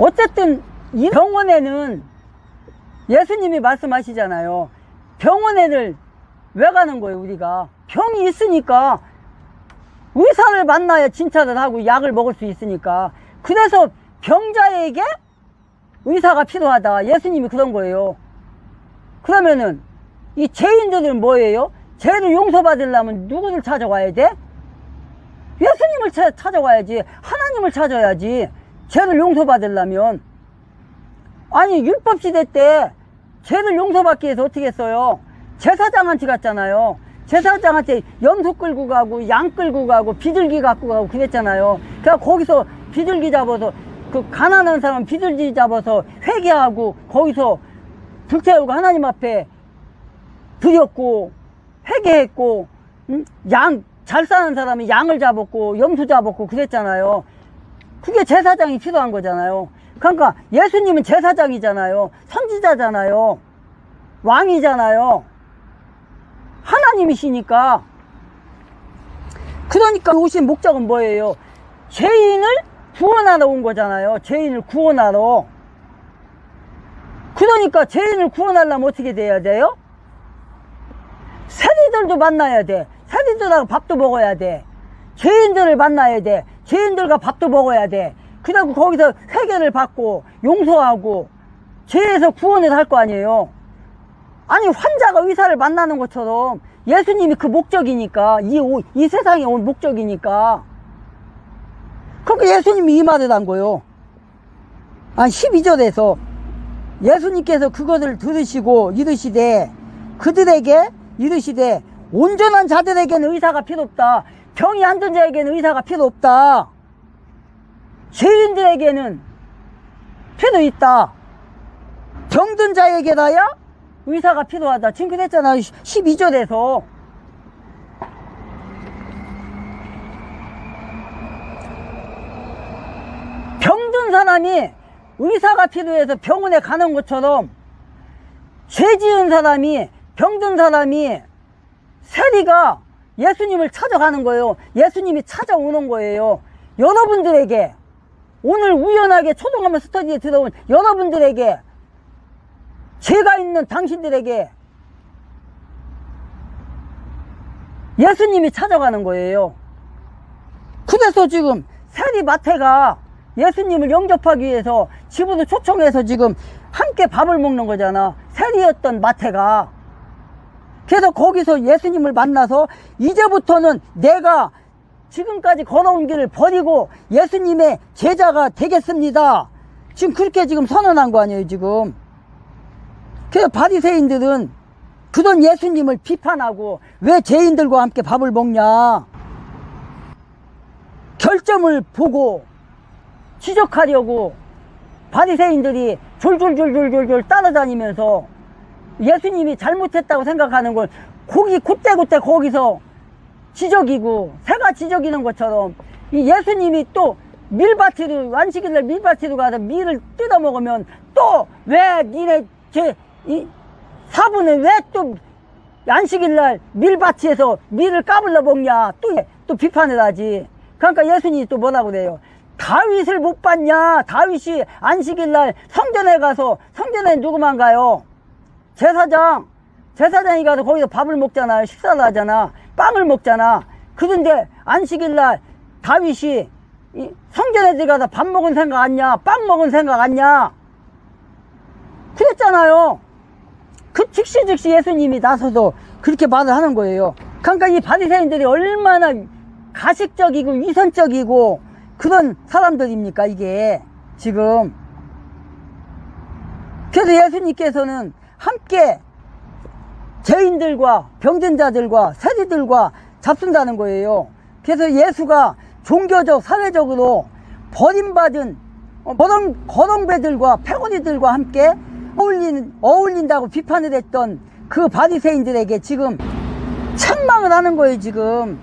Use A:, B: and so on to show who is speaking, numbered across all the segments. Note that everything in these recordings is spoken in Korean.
A: 어쨌든 이 병원에는 예수님이 말씀하시잖아요. 병원에를 왜 가는 거예요, 우리가? 병이 있으니까 의사를 만나야 진찰을 하고 약을 먹을 수 있으니까. 그래서 병자에게 의사가 필요하다. 예수님이 그런 거예요. 그러면은 이 죄인들은 뭐예요? 죄를 용서받으려면 누구를 찾아가야 돼? 예수님을 찾아가야지. 하나님을 찾아야지. 죄를 용서받으려면. 아니 율법시대 때 죄를 용서받기 위해서 어떻게 했어요? 제사장한테 갔잖아요. 제사장한테 염소 끌고 가고 양 끌고 가고 비둘기 갖고 가고 그랬잖아요. 그러니까 거기서 비둘기 잡아서 그 가난한 사람 비둘기 잡아서 회개하고 거기서 불 태우고 하나님 앞에 드렸고 회개했고, 양 잘 사는 사람이 양을 잡았고 염소 잡았고 그랬잖아요. 그게 제사장이 필요한 거잖아요. 그러니까 예수님은 제사장이잖아요. 선지자잖아요. 왕이잖아요. 하나님이시니까. 그러니까 오신 목적은 뭐예요? 죄인을 구원하러 온 거잖아요. 죄인을 구원하러. 그러니까 죄인을 구원하려면 어떻게 돼야 돼요? 세리들도 만나야 돼. 세리들하고 밥도 먹어야 돼. 죄인들을 만나야 돼. 죄인들과 밥도 먹어야 돼. 그리고 거기서 회개를 받고 용서하고 죄에서 구원을 할 거 아니에요. 아니 환자가 의사를 만나는 것처럼 예수님이 그 목적이니까, 이 세상에 온 목적이니까. 그러니까 예수님이 이 말을 한 거예요. 12절에서 예수님께서 그것을 들으시고 이르시되 그들에게 이르시되 온전한 자들에게는 의사가 필요 없다. 병이 안 든 자에게는 의사가 필요 없다. 죄인들에게는 필요 있다. 병든 자에게라야 의사가 필요하다. 지금 그랬잖아요. 12절에서. 병든 사람이 의사가 필요해서 병원에 가는 것처럼 죄 지은 사람이, 병든 사람이, 세리가 예수님을 찾아가는 거예요. 예수님이 찾아오는 거예요. 여러분들에게, 오늘 우연하게 초등학교 스터디에 들어온 여러분들에게, 죄가 있는 당신들에게 예수님이 찾아가는 거예요. 그래서 지금 세리 마태가 예수님을 영접하기 위해서 집으로 초청해서 지금 함께 밥을 먹는 거잖아. 세리였던 마태가. 그래서 거기서 예수님을 만나서 이제부터는 내가 지금까지 걸어온 길을 버리고 예수님의 제자가 되겠습니다. 지금 그렇게 지금 선언한 거 아니에요, 지금. 그래서 바리새인들은 그런 예수님을 비판하고 왜 죄인들과 함께 밥을 먹냐. 결점을 보고 지적하려고 바리새인들이 졸졸졸졸졸 따라다니면서 예수님이 잘못했다고 생각하는 걸 그때그때 거기서 지적이고 새가 지적이는 것처럼 이 예수님이 또 밀밭으로 안식일날 밀밭으로 가서 밀을 뜯어 먹으면 또 왜 니네 사부는 왜 또 안식일날 밀밭에서 밀을 까불러 먹냐 또 비판을 하지. 그러니까 예수님이 또 뭐라고 그래요? 다윗을 못 봤냐? 다윗이 안식일날 성전에 가서, 성전에 누구만 가요? 제사장이 가서 거기서 밥을 먹잖아요. 식사를 하잖아. 빵을 먹잖아. 그런데 안식일날 다윗이 성전에 들어가서 밥 먹은 생각 아니냐? 빵 먹은 생각 아니냐? 그랬잖아요. 그 즉시 예수님이 나서서 그렇게 말을 하는 거예요. 그러니까 이 바리새인들이 얼마나 가식적이고 위선적이고 그런 사람들입니까, 이게 지금. 그래서 예수님께서는 함께 죄인들과 병든 자들과 세리들과 잡순다는 거예요. 그래서 예수가 종교적, 사회적으로 버림받은 거렁배들과 패거리들과 함께 어울린다고 비판을 했던 그 바리새인들에게 지금 책망을 하는 거예요, 지금.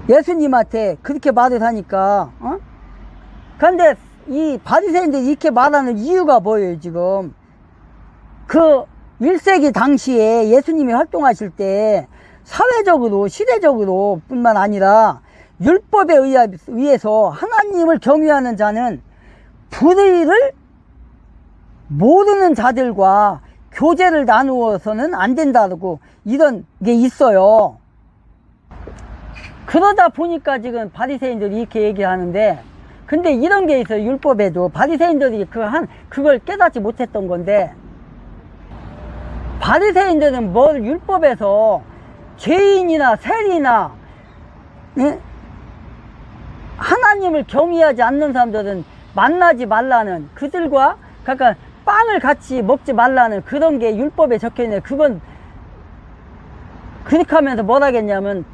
A: 예수님한테 그렇게 말을 하니까. 그런데 이 바리새인들이 이렇게 말하는 이유가 뭐예요, 지금? 그 1세기 당시에 예수님이 활동하실 때 사회적으로, 시대적으로 뿐만 아니라 율법에 의해서 하나님을 경외하는 자는 불의를 모르는 자들과 교제를 나누어서는 안 된다고 이런 게 있어요. 그러다 보니까 지금 바리새인들이 이렇게 얘기하는데, 근데 이런 게 있어요. 율법에도 바리새인들이 그걸 깨닫지 못했던 건데, 바리새인들은 뭘 율법에서 죄인이나 세리나, 예? 하나님을 경외하지 않는 사람들은 만나지 말라는, 그들과 그러니까 빵을 같이 먹지 말라는 그런 게 율법에 적혀있네. 그건 그렇게 하면서 뭘 하겠냐면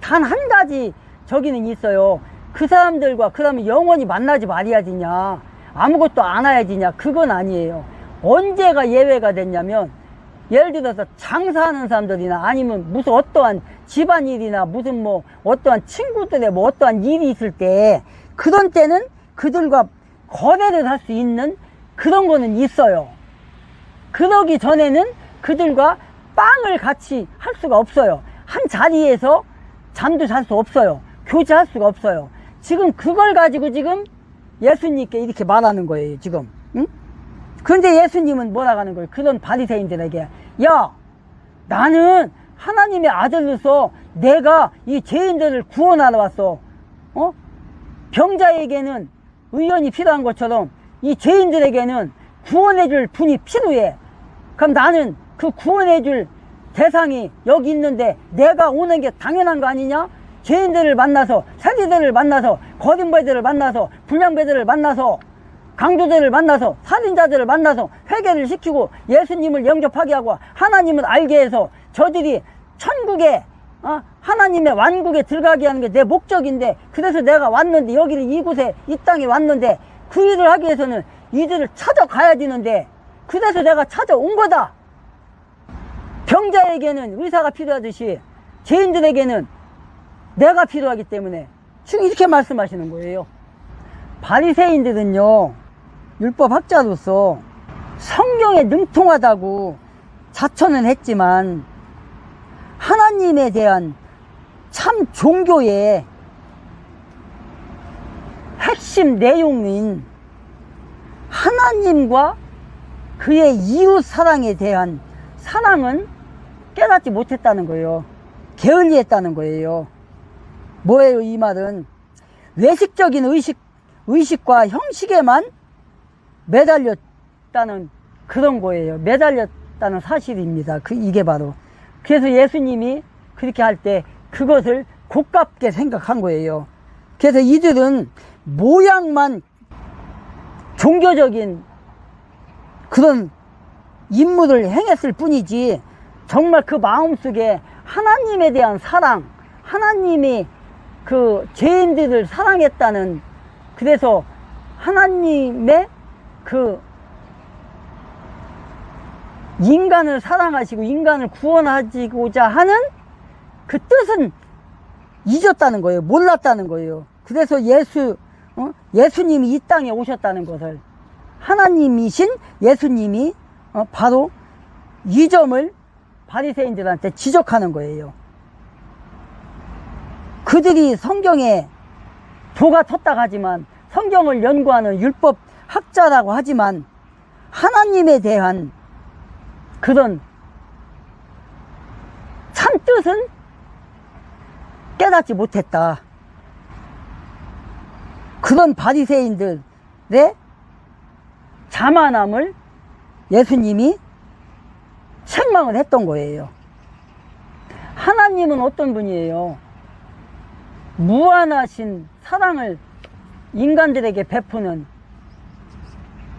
A: 단 한 가지 저기는 있어요. 그 사람들과 그러면 영원히 만나지 말아야 되냐, 아무것도 안 해야 되냐, 그건 아니에요. 언제가 예외가 됐냐면, 예를 들어서 장사하는 사람들이나 아니면 무슨 어떠한 집안일이나 무슨 뭐 어떠한 친구들의 뭐 어떠한 일이 있을 때, 그런 때는 그들과 거래를 할 수 있는 그런 거는 있어요. 그러기 전에는 그들과 빵을 같이 할 수가 없어요. 한 자리에서 잠도 잘 수 없어요. 교제할 수가 없어요. 지금 그걸 가지고 지금 예수님께 이렇게 말하는 거예요, 지금. 응? 그런데 예수님은 뭐라고 하는 거예요? 그런 바리새인들에게, 야, 나는 하나님의 아들로서 내가 이 죄인들을 구원하러 왔어. 병자에게는 의원이 필요한 것처럼 이 죄인들에게는 구원해줄 분이 필요해. 그럼 나는 그 구원해줄 대상이 여기 있는데 내가 오는 게 당연한 거 아니냐? 죄인들을 만나서, 세리들을 만나서, 거짓말들을 만나서, 불량배들을 만나서, 강도들을 만나서, 살인자들을 만나서 회개를 시키고 예수님을 영접하게 하고 하나님을 알게 해서 저들이 천국에, 하나님의 완국에 들어가게 하는 게 내 목적인데, 그래서 내가 왔는데, 여기를 이곳에 이 땅에 왔는데 그 일을 하기 위해서는 이들을 찾아가야 되는데, 그래서 내가 찾아온 거다. 병자에게는 의사가 필요하듯이 죄인들에게는 내가 필요하기 때문에, 지금 이렇게 말씀하시는 거예요. 바리새인들은요, 율법학자로서 성경에 능통하다고 자처는 했지만 하나님에 대한 참 종교의 핵심 내용인 하나님과 그의 이웃 사랑에 대한 사랑은 깨닫지 못했다는 거예요. 게을리했다는 거예요. 뭐예요, 이 말은? 외식적인 의식과 형식에만 매달렸다는 그런 거예요. 매달렸다는 사실입니다. 이게 바로. 그래서 예수님이 그렇게 할 때 그것을 고깝게 생각한 거예요. 그래서 이들은 모양만 종교적인 그런 임무를 행했을 뿐이지, 정말 그 마음속에 하나님에 대한 사랑, 하나님이 그 죄인들을 사랑했다는, 그래서 하나님의 그 인간을 사랑하시고 인간을 구원하시고자 하는 그 뜻은 잊었다는 거예요. 몰랐다는 거예요. 그래서 예수님이 이 땅에 오셨다는 것을, 하나님이신 예수님이 바로 이 점을 바리새인들한테 지적하는 거예요. 그들이 성경에 도가 텄다고 하지만, 성경을 연구하는 율법 학자라고 하지만 하나님에 대한 그런 참 뜻은 깨닫지 못했다. 그런 바리새인들의 자만함을 예수님이 책망을 했던 거예요. 하나님은 어떤 분이에요? 무한하신 사랑을 인간들에게 베푸는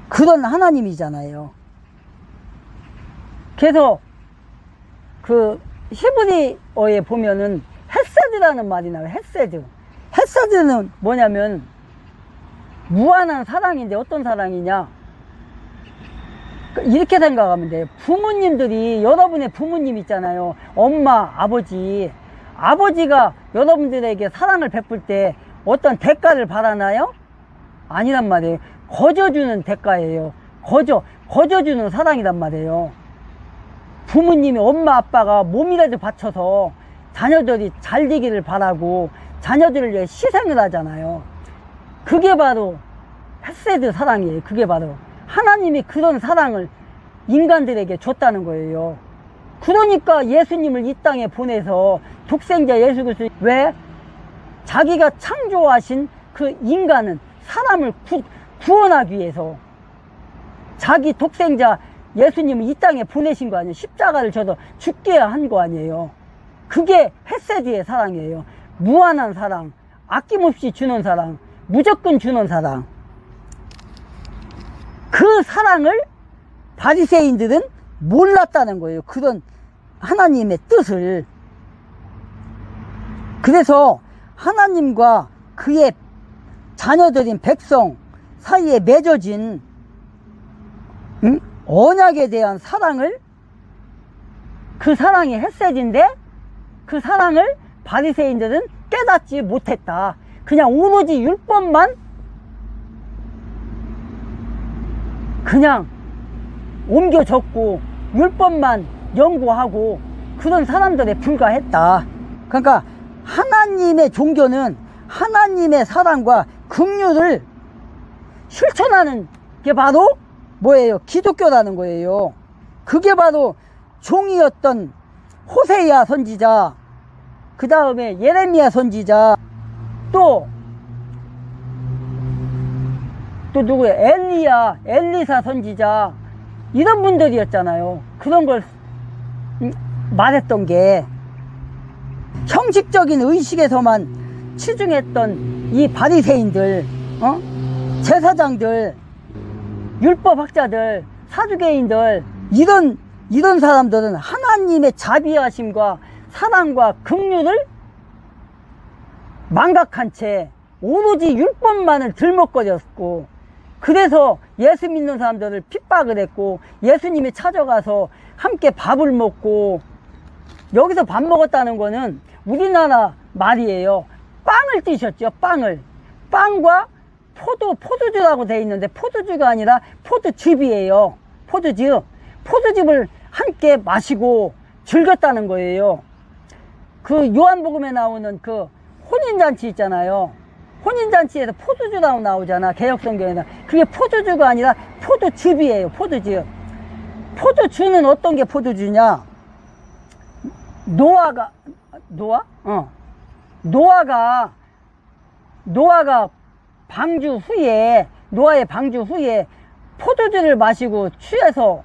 A: 그런 하나님이잖아요. 그래서 그 히브리어에 보면은 헤세드라는 말이 나와요. 헤세드. 헤세드는 뭐냐면 무한한 사랑인데, 어떤 사랑이냐, 이렇게 생각하면 돼요. 부모님들이, 여러분의 부모님 있잖아요. 엄마, 아버지가 여러분들에게 사랑을 베풀 때 어떤 대가를 바라나요? 아니란 말이에요. 거저주는 대가예요. 거저주는 사랑이란 말이에요. 부모님이, 엄마 아빠가 몸이라도 바쳐서 자녀들이 잘 되기를 바라고 자녀들을 위해 희생을 하잖아요. 그게 바로 헤세드 사랑이에요. 그게 바로 하나님이 그런 사랑을 인간들에게 줬다는 거예요. 그러니까 예수님을 이 땅에 보내서 독생자 예수 그리스도, 왜? 자기가 창조하신 그 인간은 사람을 구원하기 위해서 자기 독생자 예수님을 이 땅에 보내신 거 아니에요. 십자가를 져서 죽게 한 거 아니에요. 그게 헤세드의 사랑이에요. 무한한 사랑, 아낌없이 주는 사랑, 무조건 주는 사랑. 그 사랑을 바리새인들은 몰랐다는 거예요. 그런 하나님의 뜻을. 그래서 하나님과 그의 자녀들인 백성 사이에 맺어진 언약에 대한 사랑을, 그 사랑이 헤세드인데 그 사랑을 바리새인들은 깨닫지 못했다. 그냥 오로지 율법만 그냥 옮겨 적고 율법만 연구하고 그런 사람들에 불과했다. 그러니까 하나님의 종교는 하나님의 사랑과 긍휼을 실천하는 게 바로 뭐예요? 기독교라는 거예요. 그게 바로 종이었던 호세야 선지자, 그 다음에 예레미야 선지자, 또 누구예요? 엘리사 선지자, 이런 분들이었잖아요. 그런 걸 말했던 게, 형식적인 의식에서만 치중했던 이 바리새인들, 제사장들, 율법학자들, 사두개인들, 이런 사람들은 하나님의 자비하심과 사랑과 긍휼을 망각한 채 오로지 율법만을 들먹거렸고, 그래서 예수 믿는 사람들을 핍박을 했고, 예수님이 찾아가서 함께 밥을 먹고, 여기서 밥 먹었다는 거는 우리나라 말이에요. 빵을 드셨죠. 빵과 포도주라고 돼 있는데 포도주가 아니라 포도즙이에요. 포도즙을 함께 마시고 즐겼다는 거예요. 그 요한복음에 나오는 그 혼인잔치 있잖아요. 혼인잔치에서 포도주라고 나오잖아. 개역성경에는. 그게 포도주가 아니라 포도즙이에요. 포도즙. 포도주는 어떤 게 포도주냐? 노아가 노아의 방주 후에 포도주를 마시고 취해서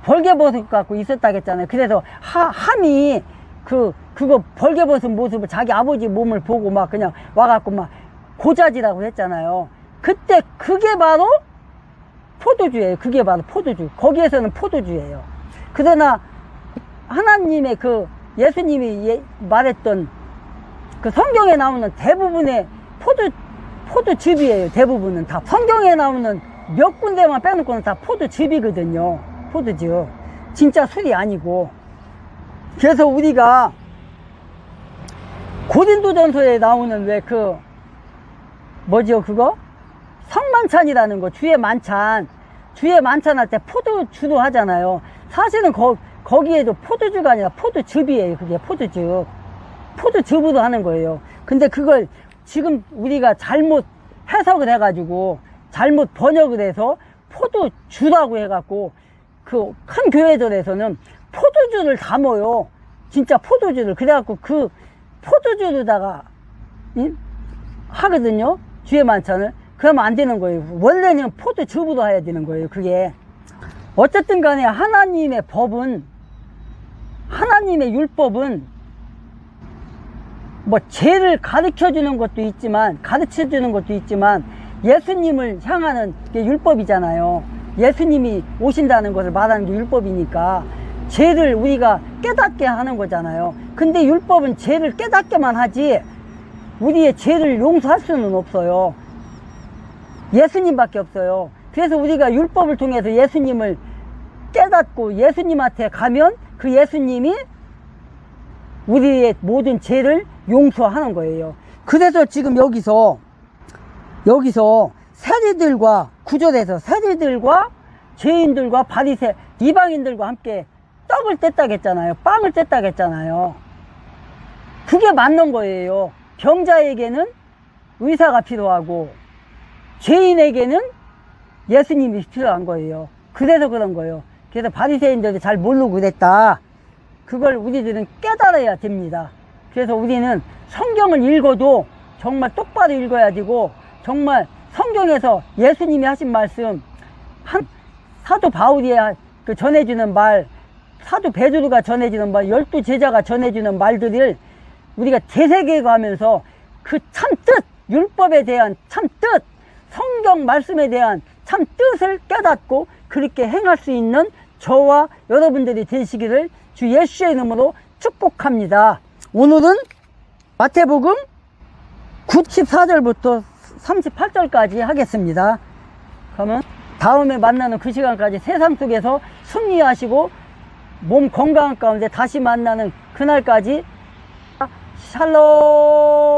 A: 벌개벗을 갖고 있었다겠잖아요. 그래서 함이 그거 벌개벗은 모습을 자기 아버지 몸을 보고 막 그냥 와갖고 막 고자지라고 했잖아요. 그때 그게 바로 포도주예요. 그게 바로 포도주. 거기에서는 포도주예요. 그러나 하나님의 예수님이 말했던 그 성경에 나오는 대부분의 포도즙이에요. 대부분은 다. 성경에 나오는 몇 군데만 빼놓고는 다 포도즙이거든요. 포도즙. 진짜 술이 아니고. 그래서 우리가 고린도전서에 나오는 성만찬이라는 거, 주의 만찬할 때 포도주도 하잖아요. 사실은 거기에도 포도주가 아니라 포도즙이에요. 그게 포도즙으로 하는 거예요. 근데 그걸 지금 우리가 잘못 해석을 해가지고 잘못 번역을 해서 포도주라고 해갖고 그 큰 교회들에서는 포도주를 담아요. 진짜 포도주를. 그래갖고 그 포도주로다가 하거든요. 주의 만찬을. 그러면 안 되는 거예요. 원래는 포도즙으로 해야 되는 거예요. 그게. 어쨌든 간에 하나님의 율법은 죄를 가르쳐 주는 것도 있지만 예수님을 향하는 게 율법이잖아요. 예수님이 오신다는 것을 말하는 게 율법이니까 죄를 우리가 깨닫게 하는 거잖아요. 근데 율법은 죄를 깨닫게만 하지 우리의 죄를 용서할 수는 없어요. 예수님밖에 없어요. 그래서 우리가 율법을 통해서 예수님을 깨닫고 예수님한테 가면 그 예수님이 우리의 모든 죄를 용서하는 거예요. 그래서 지금 여기서 세리들과 구절에서 세리들과 죄인들과 바리새 이방인들과 함께 떡을 뗐다고 했잖아요. 빵을 뗐다고 했잖아요. 그게 맞는 거예요. 병자에게는 의사가 필요하고 죄인에게는 예수님이 필요한 거예요. 그래서 그런 거예요. 그래서 바리새인들이 잘 모르고 그랬다. 그걸 우리들은 깨달아야 됩니다. 그래서 우리는 성경을 읽어도 정말 똑바로 읽어야 되고, 정말 성경에서 예수님이 하신 말씀, 사도 바울이 전해주는 말, 사도 베드로가 전해주는 말, 12제자가 전해주는 말들을 우리가 되새겨가면서 그 참뜻, 율법에 대한 참뜻, 성경 말씀에 대한 참뜻을 깨닫고 그렇게 행할 수 있는 저와 여러분들이 되시기를 주 예수의 이름으로 축복합니다. 오늘은 마태복음 94절부터 38절까지 하겠습니다. 그러면 다음에 만나는 그 시간까지 세상 속에서 승리하시고 몸 건강한 가운데 다시 만나는 그날까지 샬롬.